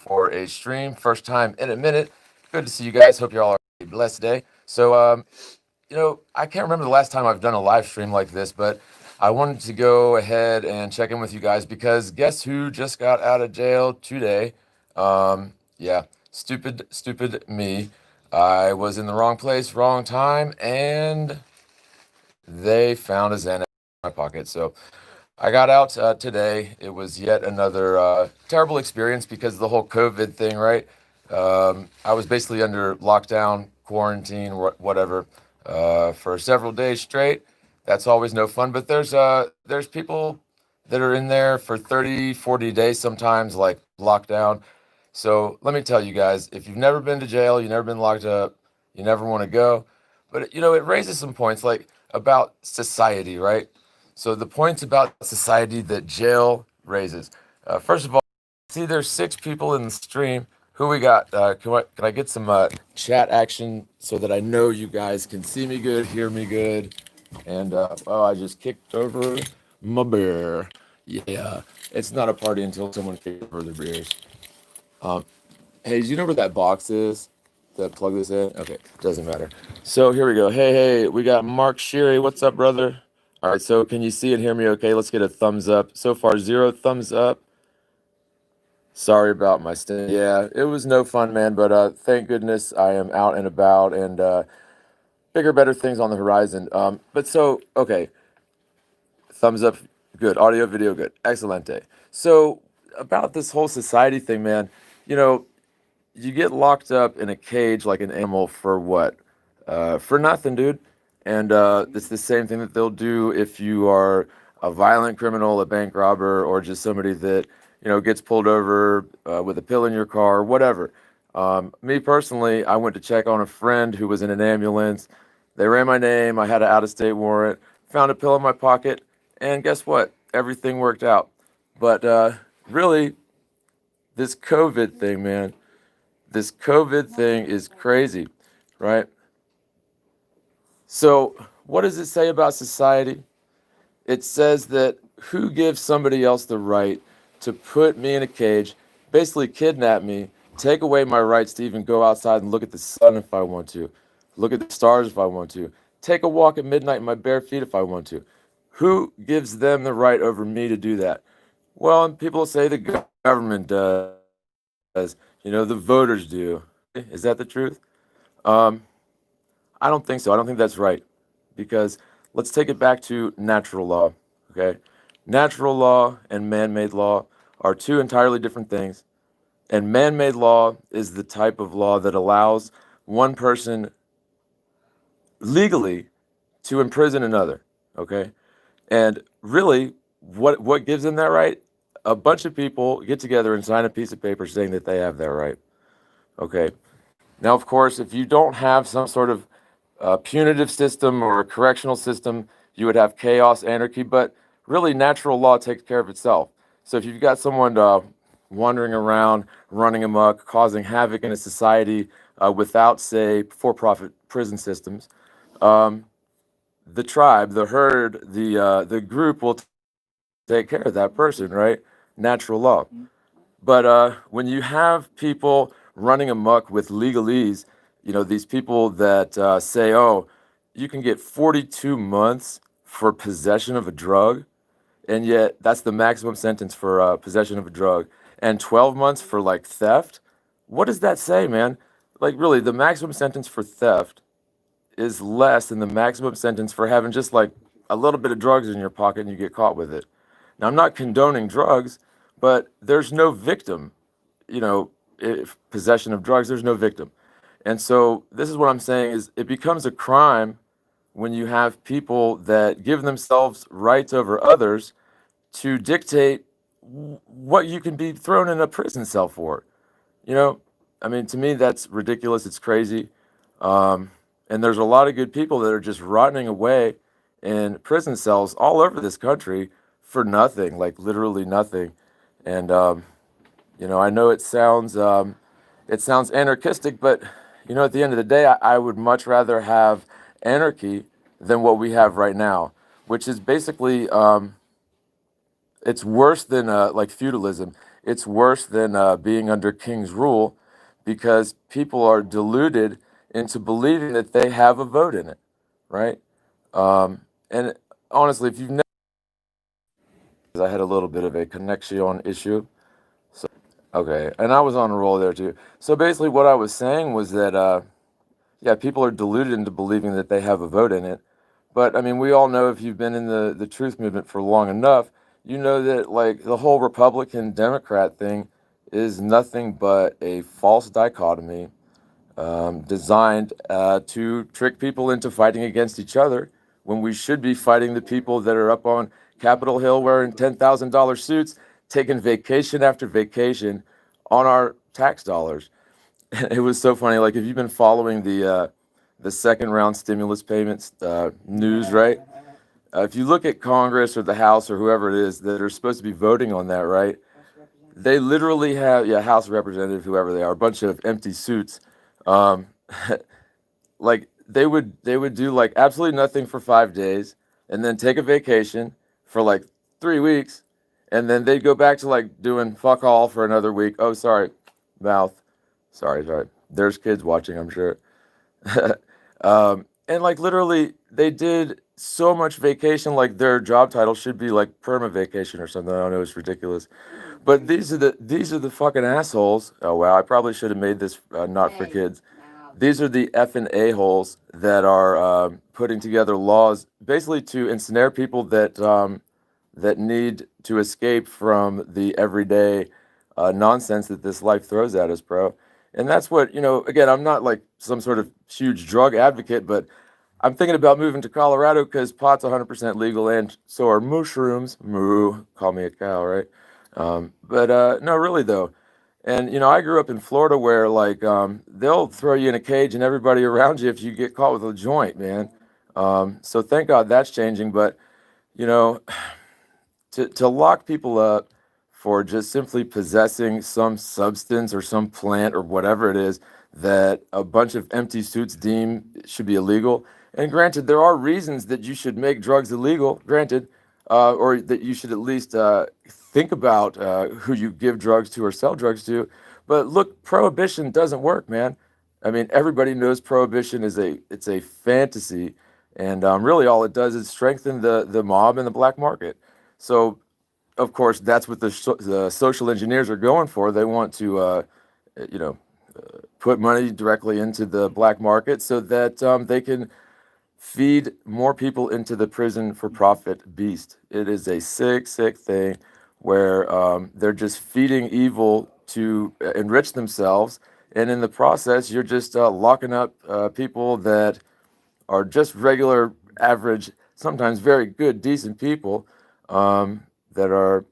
for a stream. First time in a minute. Good to see you guys. Hope you're all having a blessed day. So, I can't remember the last time I've done a live stream like this, but I wanted to go ahead and check in with you guys because guess who just got out of jail today? Yeah, stupid me. I was in the wrong place, wrong time, and they found a Xanax in my pocket. So I got out today. It was yet another terrible experience because of the whole COVID thing, right? I was basically under lockdown, quarantine, whatever, for several days straight. That's always no fun. But there's people that are in there for 30, 40 days sometimes, like lockdown. So let me tell you guys, if you've never been to jail, you've never been locked up, you never want to go. But it raises some points like about society, right? So the points about society that jail raises. First of all, see there's 6 people in the stream. Who we got? Can I get some chat action so that I know you guys can see me good, hear me good? And oh, I just kicked over my bear. Yeah, it's not a party until someone kicks over the beers. Um, Hey, do you know where that box is to plug this in? Okay, doesn't matter. So here we go. Hey, we got Mark Sheary. What's up, brother? All right, so can you see and hear me okay? Let's get a thumbs up. So far, 0 thumbs up. Sorry about my stint. Yeah, it was no fun, man, but thank goodness I am out and about and bigger, better things on the horizon. Okay, thumbs up, good. Audio, video, good. Excelente. So, about this whole society thing, man, you know, you get locked up in a cage like an animal for what? For nothing, dude. And it's the same thing that they'll do if you are a violent criminal, a bank robber, or just somebody that gets pulled over with a pill in your car, whatever. Me personally, I went to check on a friend who was in an ambulance. They ran my name. I had an out-of-state warrant. Found a pill in my pocket, and guess what? Everything worked out. But really, this COVID thing, man. This COVID thing is crazy, right? So, what does it say about society? It says that who gives somebody else the right to put me in a cage, basically kidnap me, take away my rights to even go outside and look at the sun if I want to, look at the stars if I want to, take a walk at midnight in my bare feet if I want to? Who gives them the right over me to do that? Well, and people say the government does, the voters do. Is that the truth? Um, I don't think so. I don't think that's right because let's take it back to natural law. Okay, natural law and man-made law are 2 entirely different things. And man-made law is the type of law that allows one person legally to imprison another. Okay, and really, what gives them that right? A bunch of people get together and sign a piece of paper saying that they have that right. Okay. Now, of course, if you don't have some sort of punitive system or a correctional system, you would have chaos, anarchy, but really natural law takes care of itself. So if you've got someone wandering around, running amok, causing havoc in a society without, say, for-profit prison systems, um, the tribe, the herd, the group will take care of that person, right? Natural law. But when you have people running amok with legalese, these people that say, oh, you can get 42 months for possession of a drug, and yet that's the maximum sentence for possession of a drug, and 12 months for like theft. What does that say, man? Like, really, the maximum sentence for theft is less than the maximum sentence for having just like a little bit of drugs in your pocket and you get caught with it. Now, I'm not condoning drugs, but there's no victim, if possession of drugs, there's no victim. And so this is what I'm saying is it becomes a crime when you have people that give themselves rights over others to dictate what you can be thrown in a prison cell for. You know, I mean, to me, that's ridiculous. It's crazy. Um, and there's a lot of good people that are just rotting away in prison cells all over this country for nothing, like literally nothing. And I know it sounds anarchistic, but at the end of the day, I would much rather have anarchy than what we have right now, which is basically it's worse than like feudalism. it's worse than being under king's rule because people are deluded into believing that they have a vote in it, right? And honestly, if you've never, I had a little bit of a connection issue. So, okay, and I was on a roll there too. So basically, what I was saying was that, yeah, people are deluded into believing that they have a vote in it. But I mean, we all know if you've been in the truth movement for long enough, you know that like the whole Republican Democrat thing is nothing but a false dichotomy designed to trick people into fighting against each other when we should be fighting the people that are up on Capitol Hill wearing $10,000 suits, taking vacation after vacation on our tax dollars. It was so funny. Like, if you've been following the second round stimulus payments news, right? If you look at Congress or the House or whoever it is that are supposed to be voting on that, right? They literally have, yeah, House Representative, whoever they are, a bunch of empty suits. Um, like they would do like absolutely nothing for 5 days, and then take a vacation for like 3 weeks, and then they'd go back to like doing fuck all for another week. Oh, sorry, mouth. Sorry. There's kids watching, I'm sure. And like literally, they did so much vacation. Like their job title should be like perma vacation or something. I don't know. It's ridiculous. But these are the fucking assholes. Oh wow, I probably should have made this not for kids. These are the effing a-holes that are putting together laws basically to ensnare people that need to escape from the everyday nonsense that this life throws at us, bro. And that's what, again, I'm not like some sort of huge drug advocate, but I'm thinking about moving to Colorado because pot's 100% legal and so are mushrooms. Moo, call me a cow, right? But no, really though. And I grew up in Florida where like they'll throw you in a cage and everybody around you if you get caught with a joint, man. So thank God that's changing. But you know, to lock people up for just simply possessing some substance or some plant or whatever it is that a bunch of empty suits deem should be illegal. And granted, there are reasons that you should make drugs illegal, granted, or that you should at least think about who you give drugs to or sell drugs to. But look, prohibition doesn't work, man. I mean, everybody knows prohibition it's a fantasy, and really all it does is strengthen the mob and the black market. So, of course, that's what the social engineers are going for. They want to, you know, put money directly into the black market so that they can feed more people into the prison for profit beast. It is a sick, sick thing where they're just feeding evil to enrich themselves. And in the process, you're just locking up people that are just regular, average, sometimes very good, decent people that are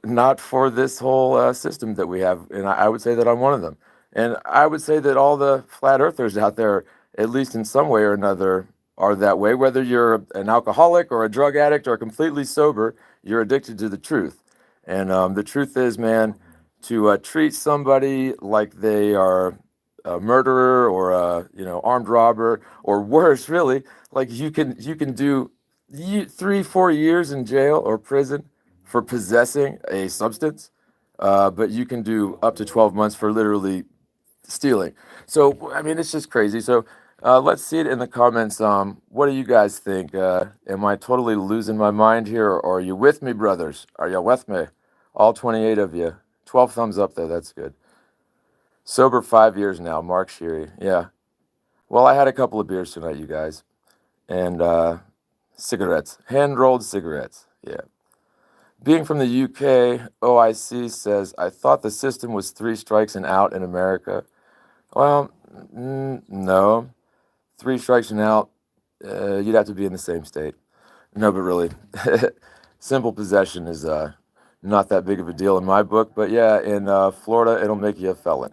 not for this whole system that we have. And I would say that I'm one of them. And I would say that all the flat earthers out there, at least in some way or another, are that way. Whether you're an alcoholic or a drug addict or completely sober, you're addicted to the truth. And the truth is, man, to treat somebody like they are a murderer or a armed robber or worse, really, like you can do 3-4 years in jail or prison for possessing a substance, but you can do up to 12 months for literally stealing. So, I mean, it's just crazy. So, let's see it in the comments. What do you guys think? Am I totally losing my mind here, or are you with me, brothers? Are you with me? All 28 of you. 12 thumbs up there. That's good. Sober 5 years now. Mark Sheary. Yeah. Well, I had a couple of beers tonight, you guys, and cigarettes, hand rolled cigarettes. Yeah. Being from the UK, OIC says, I thought the system was 3 strikes and out in America. Well, no. 3 strikes and out, you'd have to be in the same state. No, but really, simple possession is not that big of a deal in my book. But yeah, in Florida, it'll make you a felon.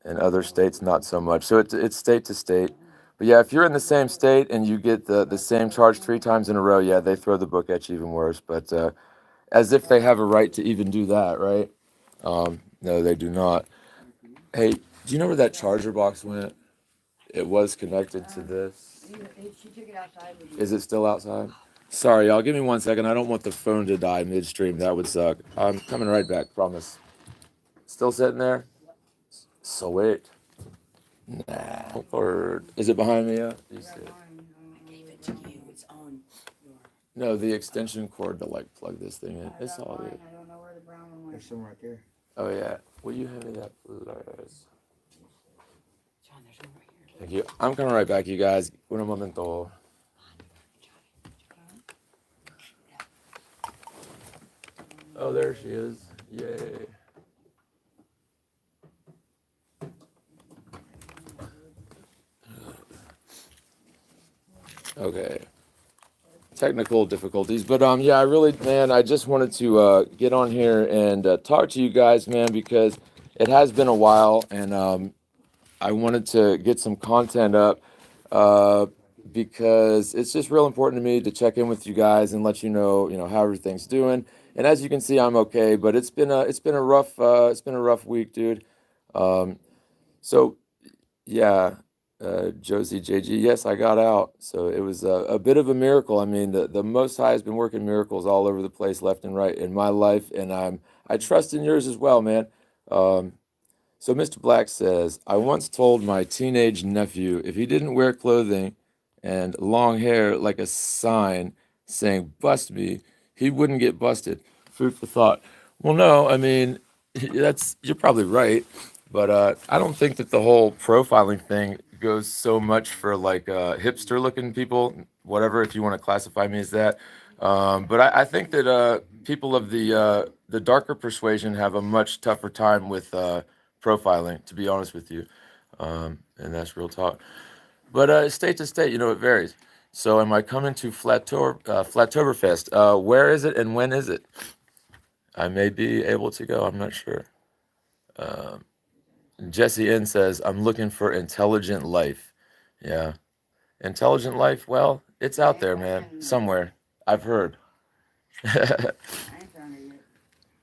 In other states, not so much. So it's state to state. But yeah, if you're in the same state and you get the same charge 3 times in a row, yeah, they throw the book at you even worse. But as if they have a right to even do that, right? No, they do not. Hey, do you know where that charger box went? It was connected to this. Is it still outside? Sorry, y'all. Give me 1 second. I don't want the phone to die midstream. That would suck. I'm coming right back. Promise. Still sitting there? So wait. Nah. Or is it behind me? Yeah. You see it? I gave it to you. It's on your. No, the extension cord to like plug this thing in. It's all good. I don't know where the brown one went. There's some right there. Oh yeah. Will you hand me that, please? John, there's one right here. Thank you. I'm coming right back, you guys. Un momento. Oh, there she is. Yay. Okay. Technical difficulties, but yeah, I really, man, I just wanted to get on here and talk to you guys, man, because it has been a while, and I wanted to get some content up because it's just real important to me to check in with you guys and let you know how everything's doing. And as you can see, I'm okay, but it's been a rough week, dude. So yeah, Josie JG, yes, I got out. So it was a bit of a miracle. I mean, the Most High has been working miracles all over the place, left and right, in my life, and I trust in yours as well, man. So Mr. Black says, I once told my teenage nephew if he didn't wear clothing and long hair like a sign saying "bust me," he wouldn't get busted. Food for thought. Well, no, I mean you're probably right, but I don't think that the whole profiling thing goes so much for like hipster looking people, whatever, if you want to classify me as that. But I think that people of the darker persuasion have a much tougher time with profiling, to be honest with you, and that's real talk. But state to state, it varies. So, am I coming to Flattoberfest? Where is it and when is it? I may be able to go. I'm not sure. Jesse N says, I'm looking for intelligent life. Yeah. Intelligent life? Well, it's out there, man. Somewhere. I've heard. I ain't found it yet.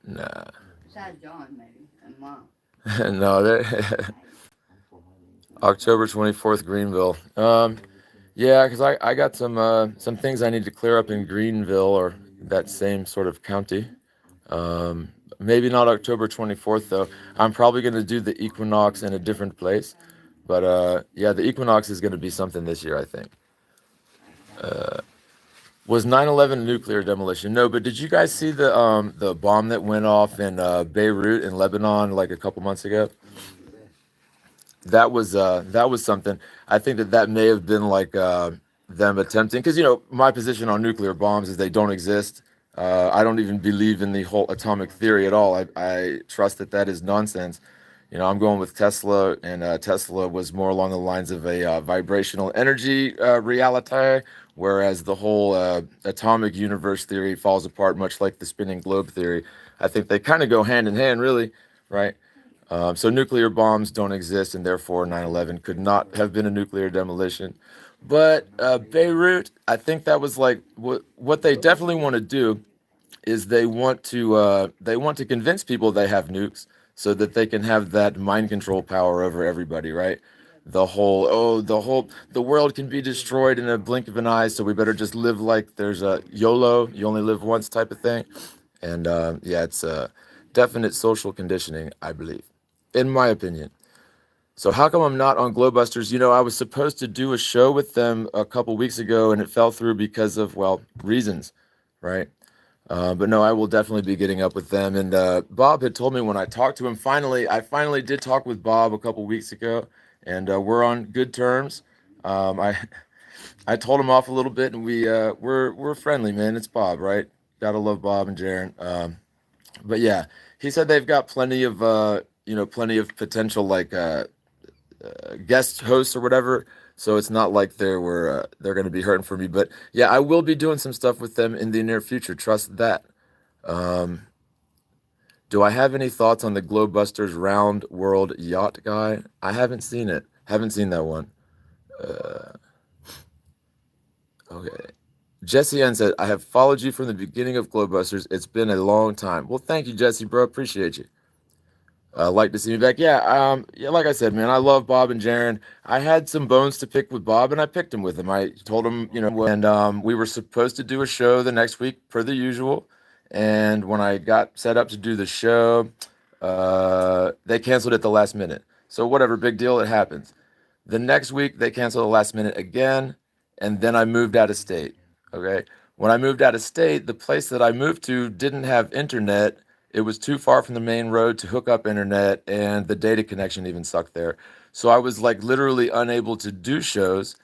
Nah. Besides John, maybe, and Mom. No, October 24th, Greenville. Yeah, because I got some things I need to clear up in Greenville or that same sort of county. Maybe not October 24th though. I'm probably going to do the equinox in a different place. But yeah, the equinox is going to be something this year, I think. Was 9/11 a nuclear demolition? No, but did you guys see the bomb that went off in Beirut in Lebanon like a couple months ago? That was something. I think that may have been like them attempting, because my position on nuclear bombs is they don't exist. I don't even believe in the whole atomic theory at all. I trust that is nonsense. I'm going with Tesla, and Tesla was more along the lines of a vibrational energy reality, whereas the whole atomic universe theory falls apart, much like the spinning globe theory. I think they kind of go hand in hand, really, right? So nuclear bombs don't exist, and therefore 9/11 could not have been a nuclear demolition. But Beirut, I think that was like what they definitely want to do is they want to convince people they have nukes so that they can have that mind control power over everybody, right? The world can be destroyed in a blink of an eye, so we better just live like there's a YOLO, you only live once type of thing. And yeah, it's definite social conditioning, I believe, in my opinion. So how come I'm not on Glowbusters? I was supposed to do a show with them a couple weeks ago, and it fell through because of, well, reasons, right? But no, I will definitely be getting up with them. And Bob had told me when I talked to him, I finally did talk with Bob a couple weeks ago, and we're on good terms. I I told him off a little bit, and we're friendly, man. It's Bob, right? Gotta love Bob and Jaren. But yeah, he said they've got plenty of potential like guest hosts or whatever. So it's not like they're going to be hurting for me. But yeah, I will be doing some stuff with them in the near future. Trust that. Um, do I have any thoughts on the Globebusters Round World Yacht Guy? I haven't seen it. Haven't seen that one. Uh, okay. Jesse N said, I have followed you from the beginning of Globebusters. It's been a long time. Well, thank you, Jesse, bro. Appreciate you. like to see me back. Yeah, like I said, man, I love Bob and Jaron. I had some bones to pick with Bob, and I picked him with him. I told him, and we were supposed to do a show the next week per the usual. And when I got set up to do the show, they canceled it the last minute. So whatever, big deal, it happens. The next week they canceled the last minute again, and then I moved out of state. Okay. When I moved out of state, the place that I moved to didn't have internet. It was too far from the main road to hook up internet, and the data connection even sucked there. So I was like literally unable to do shows.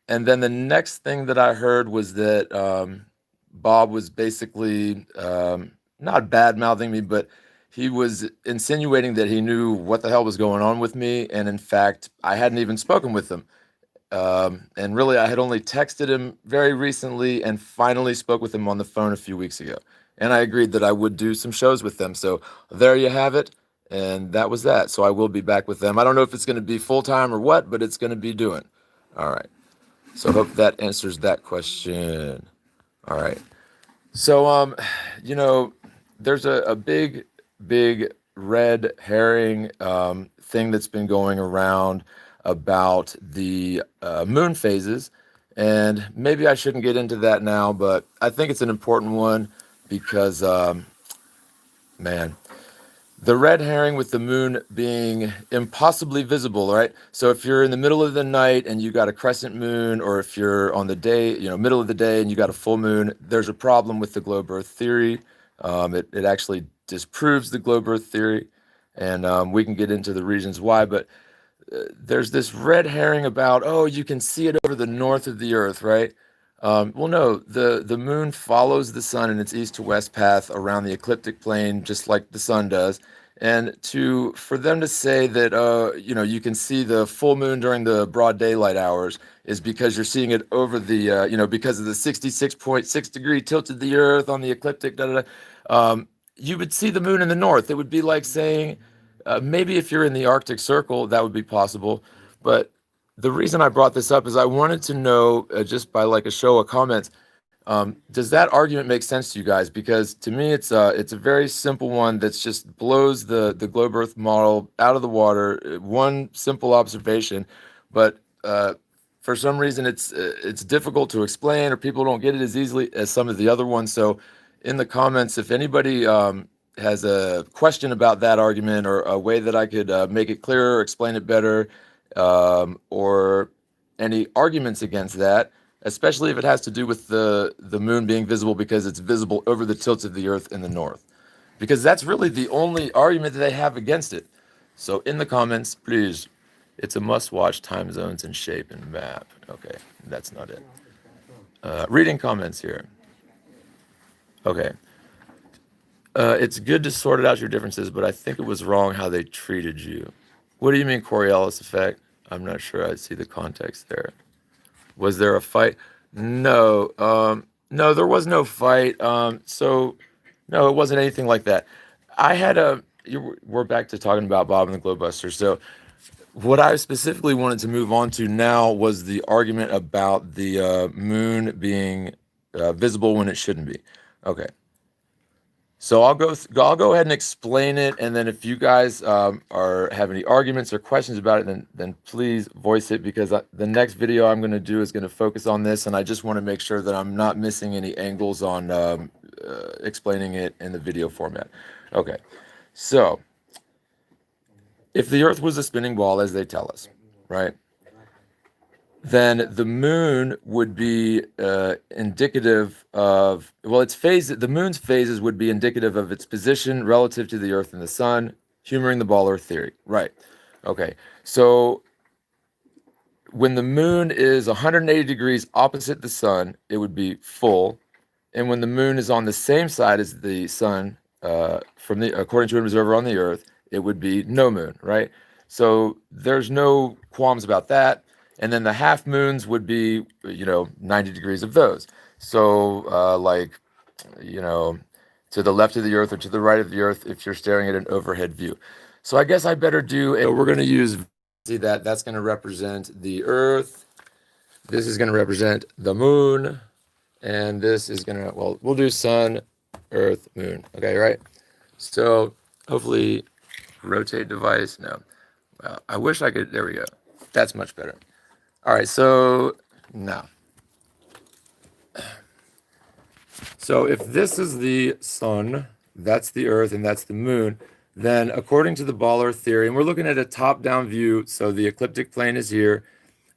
And then the next thing that I heard was that Bob was basically not bad mouthing me, but he was insinuating that he knew what the hell was going on with me. And in fact, I hadn't even spoken with him. And really, I had only texted him very recently and finally spoke with him on the phone a few weeks ago. And I agreed that I would do some shows with them. So there you have it. And that was that. So I will be back with them. I don't know if it's going to be full time or what, but it's going to be doing. All right. So I hope that answers that question. All right. So, there's a big red herring thing that's been going around about the moon phases. And maybe I shouldn't get into that now, but I think it's an important one because, man, the red herring with the moon being impossibly visible, right? So if you're in the middle of the night and you got a crescent moon, or if you're on the day, middle of the day and you got a full moon, there's a problem with the globe Earth theory. It actually disproves the globe Earth theory, and we can get into the reasons why. But there's this red herring about, oh, you can see it over the north of the Earth, right? Well, no, the moon follows the sun in its east to west path around the ecliptic plane, just like the sun does. And for them to say that you can see the full moon during the broad daylight hours is because you're seeing it over the because of the 66.6 degree tilt of the Earth on the ecliptic. Da, da, da. You would see the moon in the north. It would be like saying maybe if you're in the Arctic Circle, that would be possible. But the reason I brought this up is I wanted to know, just by like a show of comments, does that argument make sense to you guys? Because to me, it's a very simple one that's just blows the globe Earth model out of the water. One simple observation, but for some reason it's difficult to explain, or people don't get it as easily as some of the other ones. So in the comments, if anybody has a question about that argument, or a way that I could make it clearer, explain it better, or any arguments against that, especially if it has to do with the moon being visible because it's visible over the tilt of the Earth in the north, because that's really the only argument that they have against it. So in the comments, please. It's a must-watch, time zones and shape and map. Okay, that's not it. Reading comments here. Okay. It's good to sort out your differences, but I think it was wrong how they treated you. What do you mean, Coriolis effect? I'm not sure I see the context there. Was there a fight? No. No, there was no fight. So no, it wasn't anything like that. We're back to talking about Bob and the Globebusters. So what I specifically wanted to move on to now was the argument about the moon being visible when it shouldn't be. Okay. So I'll go ahead and explain it, and then if you guys have any arguments or questions about it, then please voice it, because the next video I'm going to do is going to focus on this, and I just want to make sure that I'm not missing any angles on explaining it in the video format. Okay, so if the Earth was a spinning ball, as they tell us, right? Then the moon would be indicative of, well, the moon's phases would be indicative of its position relative to the Earth and the sun, humoring the ball Earth theory. Right. Okay. So when the moon is 180 degrees opposite the sun, it would be full. And when the moon is on the same side as the sun, according to an observer on the Earth, it would be no moon, right? So there's no qualms about that. And then the half moons would be, 90 degrees of those. So to the left of the Earth or to the right of the Earth, if you're staring at an overhead view. So I guess I better we're going to use, see that's going to represent the Earth. This is going to represent the moon. And this is going to, we'll do sun, Earth, moon. Okay, right? So hopefully rotate device. No. Well, I wish I could. There we go. That's much better. All right. So now, so if this is the sun, that's the earth, and that's the moon, then according to the ball earth theory, and we're looking at a top-down view, so the ecliptic plane is here.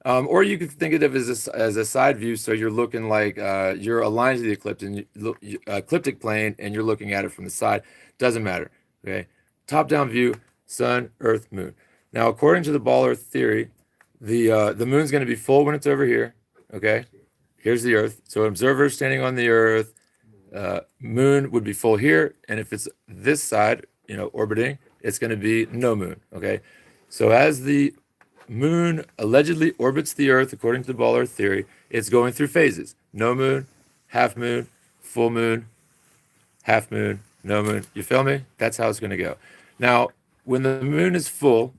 Or you could think of it as a side view, so you're looking like you're aligned to the ecliptic plane, and you're looking at it from the side. Doesn't matter. Okay, top-down view, sun, earth, moon. Now, according to the ball earth theory, the moon's going to be full when it's over here. Okay, here's the earth. So an observer standing on the earth, moon would be full here, and if it's this side, orbiting, it's going to be no moon. Okay, so as the moon allegedly orbits the earth according to the ball earth theory, it's going through phases: no moon, half moon, full moon, half moon, no moon. You feel me? That's how it's going to go. Now, when the moon is full,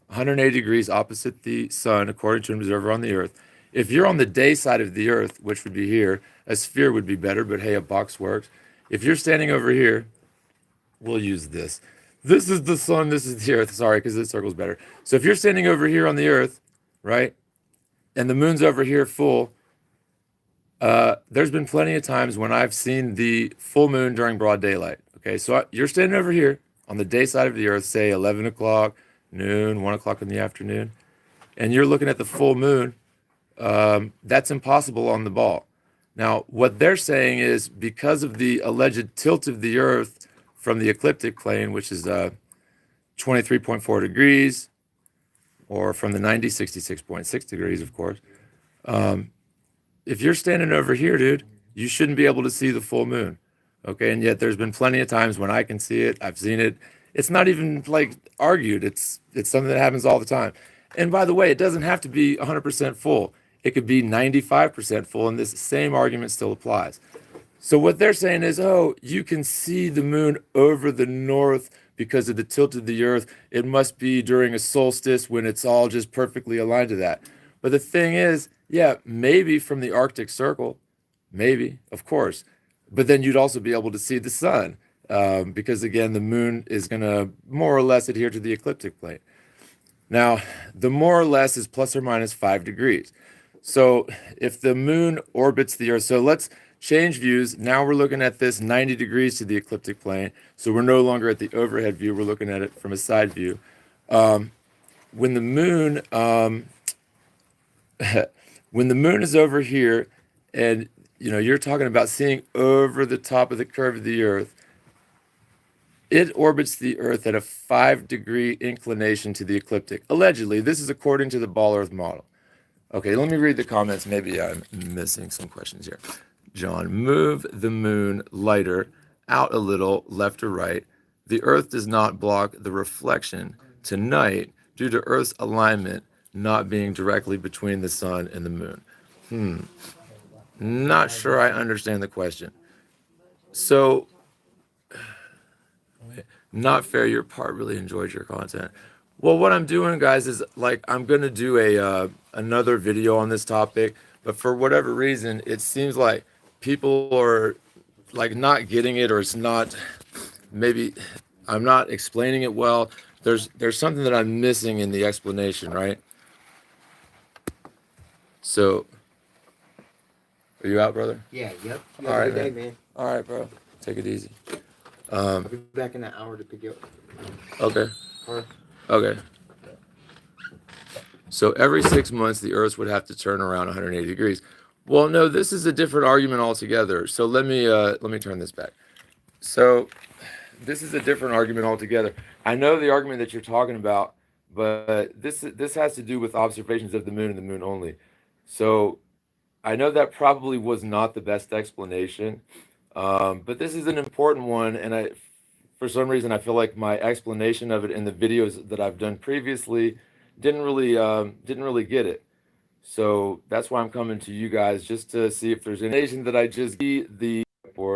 180 degrees opposite the sun, according to an observer on the earth, if you're on the day side of the earth, which would be here, a sphere would be better, but hey, a box works. If you're standing over here, we'll use this. This is the sun, this is the earth. Sorry, because this circle's better. So if you're standing over here on the earth, right, and the moon's over here full, there's been plenty of times when I've seen the full moon during broad daylight. Okay, so you're standing over here on the day side of the earth, say 11 o'clock, noon, 1 o'clock in the afternoon, and you're looking at the full moon. That's impossible on the ball. Now, what they're saying is because of the alleged tilt of the earth from the ecliptic plane, which is 23.4 degrees, or from the 90, 66.6 degrees, of course. If you're standing over here, dude, you shouldn't be able to see the full moon. Okay, and yet there's been plenty of times when I can see it. I've seen it. It's not even like argued. It's something that happens all the time. And by the way, it doesn't have to be 100% full. It could be 95% full, and this same argument still applies. So what they're saying is, oh, you can see the moon over the north because of the tilt of the earth. It must be during a solstice when it's all just perfectly aligned to that. But the thing is, yeah, maybe from the Arctic Circle, maybe, of course. But then you'd also be able to see the sun because, again, the moon is going to more or less adhere to the ecliptic plane. Now, the more or less is plus or minus 5 degrees. So if the moon orbits the earth, so let's change views. Now we're looking at this 90 degrees to the ecliptic plane. So we're no longer at the overhead view. We're looking at it from a side view. When the moon, when the moon is over here, and you're talking about seeing over the top of the curve of the earth, it orbits the earth at a 5-degree inclination to the ecliptic. Allegedly, this is according to the ball earth model. Okay, let me read the comments. Maybe I'm missing some questions here. John, move the moon lighter out a little, left or right. The earth does not block the reflection tonight due to Earth's alignment not being directly between the sun and the moon. Not sure I understand the question. So, not fair, your part really enjoyed your content. Well, what I'm doing, guys, is like I'm going to do another video on this topic, but for whatever reason, it seems like people are like not getting it, or it's not, maybe I'm not explaining it well. There's something that I'm missing in the explanation, right? So, are you out, brother? Yeah, yep. All right, Good day, man. All right, bro. Take it easy. I'll be back in an hour to pick you up. Okay. Or Okay. So every 6 months, the Earth would have to turn around 180 degrees. Well, no, this is a different argument altogether. So let me turn this back. So this is a different argument altogether. I know the argument that you're talking about, but this has to do with observations of the moon and the moon only. So I know that probably was not the best explanation, but this is an important one, and for some reason, I feel like my explanation of it in the videos that I've done previously didn't really get it. So that's why I'm coming to you guys, just to see if there's any information that I just get the report.